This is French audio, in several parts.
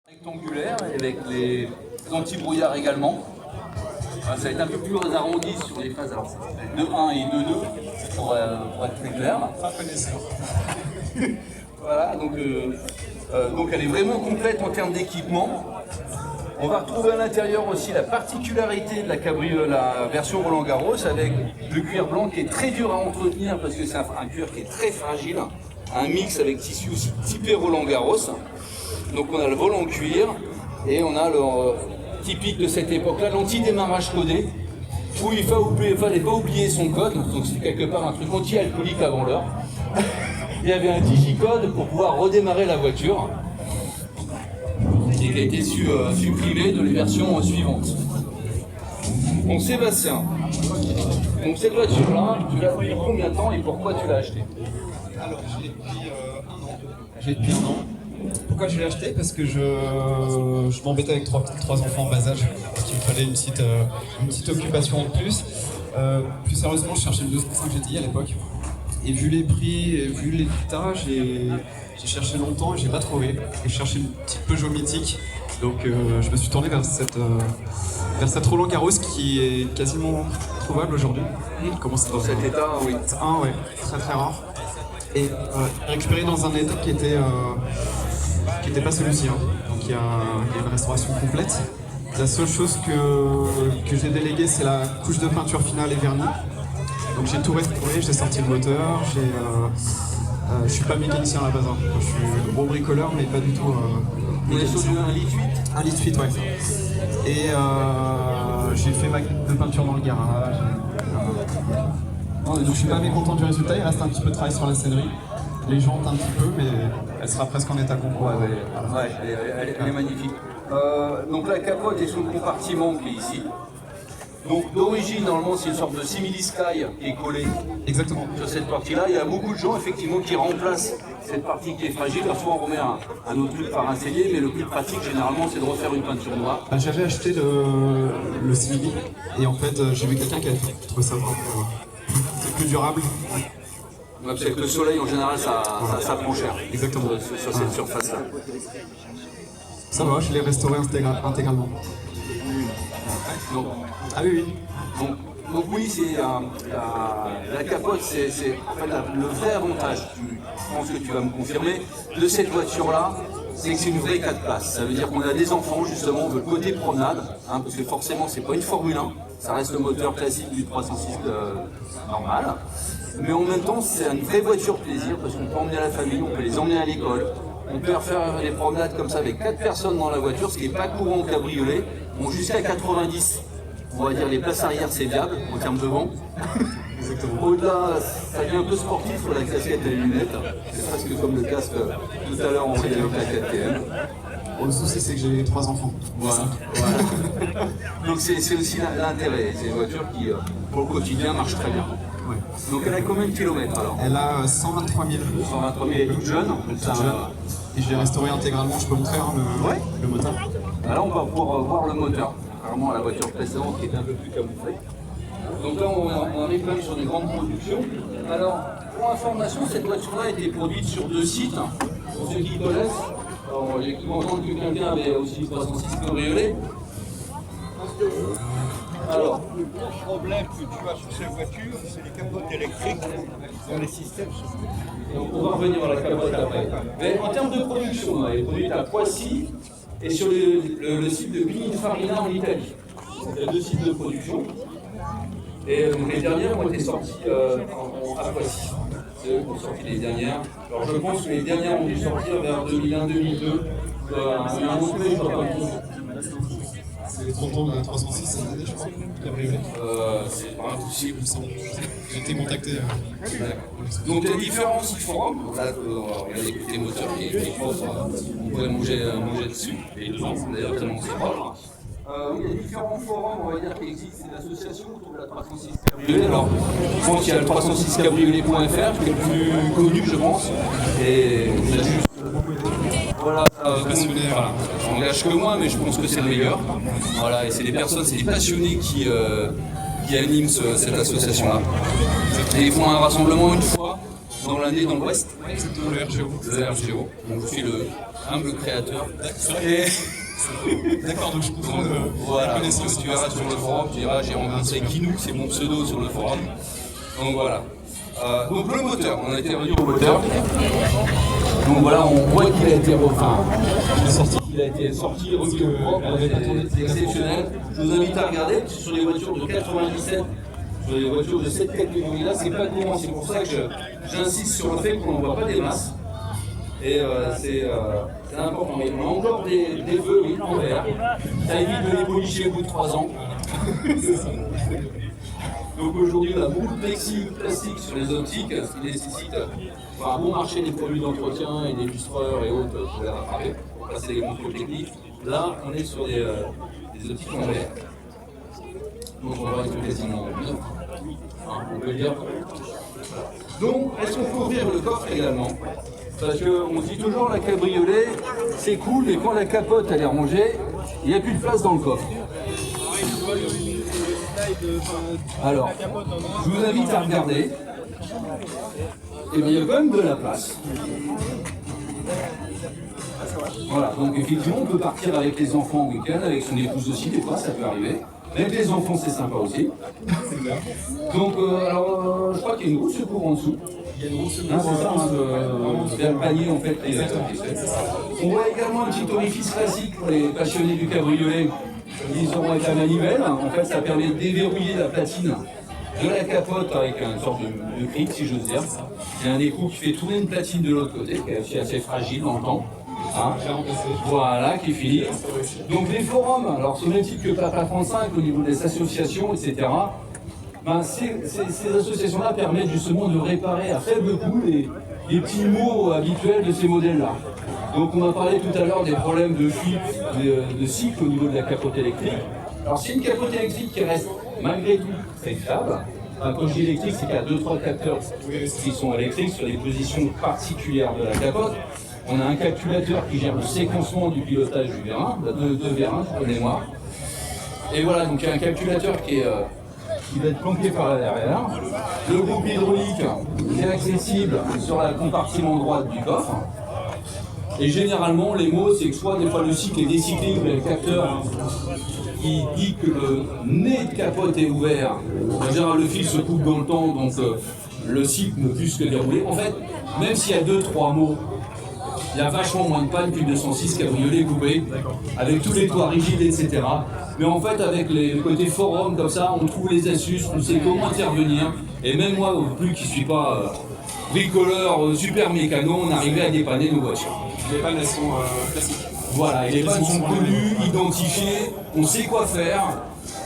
Rectangulaire avec les anti-brouillards également. Ça va être un peu plus arrondi sur les phases, alors c'est 2-1 et 2-2 pour être plus clair. Voilà, donc elle est vraiment complète en termes d'équipement. On va retrouver à l'intérieur aussi la particularité de la version Roland Garros avec le cuir blanc qui est très dur à entretenir parce que c'est un cuir qui est très fragile, un mix avec tissu aussi typé Roland Garros. Donc on a le vol en cuir et on a le typique de cette époque-là, l'anti-démarrage codé, où il fallait pas oublier son code, donc c'est quelque part un truc anti-alcoolique avant l'heure. Il y avait un digicode pour pouvoir redémarrer la voiture, et qui a été supprimé de les versions suivantes. Donc Sébastien, donc cette voiture-là, tu l'as depuis combien de temps et pourquoi tu l'as achetée? Alors, j'ai depuis un an. Pourquoi je l'ai acheté? Parce que je m'embêtais avec trois enfants en bas âge. Donc il me fallait une petite occupation en plus. Plus sérieusement, je cherchais une 205 GTI à l'époque. Et vu les prix, et vu l'état, j'ai cherché longtemps et j'ai pas trouvé. Et je cherchais une petite Peugeot mythique. Donc je me suis tourné vers cette Roland Garros qui est quasiment trouvable aujourd'hui. Comment c'est dans cet état? Oui. Ouais, très très rare. Et récupéré dans un état qui était pas celui-ci. Hein. Donc il y a une restauration complète. La seule chose que j'ai déléguée, c'est la couche de peinture finale et vernis. Donc j'ai tout restauré, j'ai sorti le moteur, je suis pas mécanicien à la base. Hein. Je suis gros bricoleur, mais pas du tout On est sur du 1,8 litre 1,8 litre, ouais. Et j'ai fait ma couche de peinture dans le garage. Donc je suis pas mécontent du résultat, il reste un petit peu de travail sur la scénerie. Les jantes un petit peu, mais elle sera presque en état complet. Ouais, elle est magnifique. Donc la capote est sous le compartiment qui est ici. Donc d'origine, normalement, c'est une sorte de simili-sky qui est collée. Exactement. Sur cette partie-là. Il y a beaucoup de gens effectivement qui remplacent cette partie qui est fragile. Parfois on remet un autre truc par un cellier, mais le plus pratique généralement c'est de refaire une peinture noire. J'avais acheté le simili et en fait j'ai vu quelqu'un qui avait trouvé ça vraiment plus durable. Ouais, parce que le soleil en général ça prend cher. Exactement. Sur cette surface-là. Ça va, je l'ai restauré intégralement. Donc, ah oui. Donc oui, c'est la capote, c'est en fait le vrai avantage, je pense que tu vas me confirmer, de cette voiture-là, c'est que c'est une vraie 4 places. Ça veut dire qu'on a des enfants, justement, on veut le côté promenade, hein, parce que forcément, c'est pas une Formule 1, ça reste le moteur classique du 306 normal. Mais en même temps, c'est une vraie voiture plaisir, parce qu'on peut emmener la famille, on peut les emmener à l'école, on peut faire des promenades comme ça avec 4 personnes dans la voiture, ce qui n'est pas courant au cabriolet. Bon, jusqu'à 90, on va dire les places arrière, c'est viable en termes de vent. Au-delà, ça devient un peu sportif pour la casquette et les lunettes. C'est presque comme le casque tout à l'heure, on voyait avec la KTM. Bon, le souci, c'est que j'ai 3 enfants. Voilà. Donc c'est aussi l'intérêt. C'est une voiture qui, pour le quotidien, marche très bien. Ouais. Donc elle a combien de kilomètres alors? Elle a 123 000. 123 000, elle est toute jeune. Et je l'ai restauré intégralement, je peux montrer le moteur. Là on va pouvoir voir le moteur, contrairement à la voiture précédente qui était un peu plus camouflée. Donc là on arrive quand même sur des grandes productions. Alors pour information, cette voiture-là a été produite sur 2 sites, pour ceux qui connaissent. Alors, j'ai cru entendre que quelqu'un avait aussi le 306 cabriolet. Alors, le gros problème que tu as sur ces voitures, c'est les capotes électriques dans les systèmes. Donc on va revenir à la capote après. Mais en termes de production, elle est produite à Poissy et sur le site de Pininfarina en Italie. Il y a 2 sites de production. Et les dernières ont été sorties à Poissy. C'est eux qui ont sorti les dernières. Alors je pense que les dernières ont dû sortir vers 2001-2002. Un autre peu, je crois pas tous. C'est les 30 ans de la 306 cette année, je crois. C'est pas impossible. J'ai été contacté. Donc il y a différents sites forums. Là, regardez le côté moteur qui est propre. On pourrait manger dessus. Et dedans, d'ailleurs, tellement c'est propre. Il y a différents forums, on va dire, qui existent, c'est l'association autour de la 306 Cabriolet. Alors, je pense qu'il y a le 306cabriolet.fr qui est le plus connu, je pense. Et on a juste. Voilà, ça n'engage que moi, mais je pense que c'est le meilleur. Voilà, et c'est des personnes, c'est des passionnés qui animent cette association-là. Et ils font un rassemblement une fois dans l'Indé, dans l'Ouest. Exactement, le RGO. Le RGO. Donc je suis le humble créateur. Et D'accord, donc je comprends voilà, la donc, connaissance. tu verras sur le forum, tu diras j'ai rencontré Kinou, c'est mon pseudo sur le forum. Donc voilà. Donc le moteur, on a été revenu au moteur. Donc voilà, on voit qu'il a été refait. Il a été sorti, remis au propre, c'est exceptionnel. Je vous invite à regarder, parce que sur les voitures de 97, sur les voitures de cette catégorie-là, c'est pas courant. C'est pour ça que j'insiste sur le fait qu'on n'en voit pas des masses. Et c'est important. Mais on a encore des feux, oui, en verre. Ça évite de les policher au bout de 3 ans. Donc aujourd'hui, on a beaucoup de plastique sur les optiques, ce qui nécessite un bon marché des produits d'entretien et des lustreurs et autres pour les rattraper, pour passer les contrôles techniques. Là, on est sur des optiques en verre. Donc on va être quasiment neuf, on peut le dire. Donc, est-ce qu'on peut ouvrir le coffre également? Parce qu'on dit toujours la cabriolet, c'est cool, mais quand la capote elle est rangée, il n'y a plus de place dans le coffre. Alors, je vous invite à regarder. Et bien, il y a quand même de la place. Voilà, donc effectivement, on peut partir avec les enfants au week-end, avec son épouse aussi, des fois, ça peut arriver. Avec les enfants, c'est sympa aussi. Donc, je crois qu'il y a une roue de secours en dessous. Il y a une roue de secours. C'est ça, vers le panier en fait. On voit également un petit orifice classique pour les passionnés du cabriolet. Ils auront avec la manivelle. En fait, ça permet de déverrouiller la platine de la capote avec une sorte de cric, si j'ose dire. Il y a un écrou qui fait tourner une platine de l'autre côté, qui est aussi assez fragile dans le temps. Hein, voilà, qui est fini. Donc les forums, alors c'est le même type que Papa 35 au niveau des associations, etc. Ben, ces associations-là permettent justement de réparer à faible coût les petits maux habituels de ces modèles-là. Donc on a parlé tout à l'heure des problèmes de fuite, de cycle au niveau de la capote électrique. Alors c'est une capote électrique qui reste malgré tout très fiable. Enfin, quand je dis électrique, c'est qu'il y a 2-3 capteurs qui sont électriques sur des positions particulières de la capote. On a un calculateur qui gère le séquencement du pilotage du vérin, de vérin, je connais moi. Et voilà, donc il y a un calculateur qui va être planqué par là derrière. Le groupe hydraulique est accessible sur la compartiment droite du coffre. Et généralement, les mots, c'est que soit des fois le cycle est décyclé, ou le capteur qui dit que le nez de capote est ouvert. En général, le fil se coupe dans le temps, donc le cycle ne peut plus se dérouler. En fait, même s'il y a 2-3 mots, il y a vachement moins de panne qu'une 206 cabriolet coupé, avec tous les toits rigides, etc. Mais en fait, avec le côté forum comme ça, on trouve les astuces, on sait comment intervenir. Et même moi, au plus qui ne suis pas bricoleur, super mécano, on arrivait à dépanner nos voitures. Les pannes, elles sont classiques. Voilà, et les pannes sont connues, identifiées, on sait quoi faire.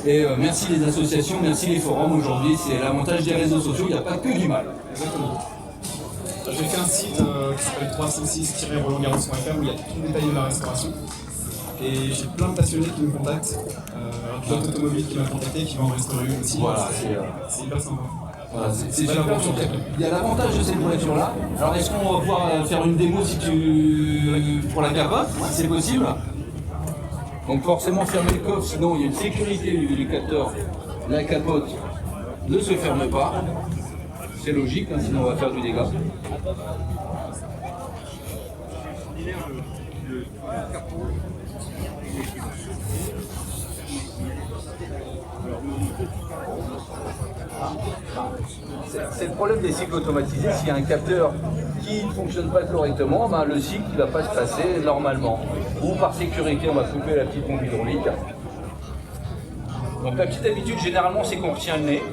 Et merci les associations, merci les forums. Aujourd'hui, c'est l'avantage des réseaux sociaux, il n'y a pas que du mal. Exactement. J'ai fait un site qui s'appelle 306-rolandgarros.fr où il y a tout détaillé de la restauration. Et j'ai plein de passionnés qui me contactent, d'autres automobiles qui m'ont contacté, qui vont en restaurer une aussi. Voilà, c'est hyper sympa. Voilà, c'est super. Il y a l'avantage de cette voiture-là. Alors, est-ce qu'on va pouvoir faire une démo pour la capote, si c'est possible? Donc, forcément, fermer le coffre, sinon il y a une sécurité du capteur. La capote ne se ferme pas. C'est logique, hein, sinon on va faire du dégât. C'est le problème des cycles automatisés. S'il y a un capteur qui ne fonctionne pas correctement, ben le cycle ne va pas se passer normalement. Ou par sécurité, on va couper la petite pompe hydraulique. Donc la petite habitude, généralement, c'est qu'on retient le nez.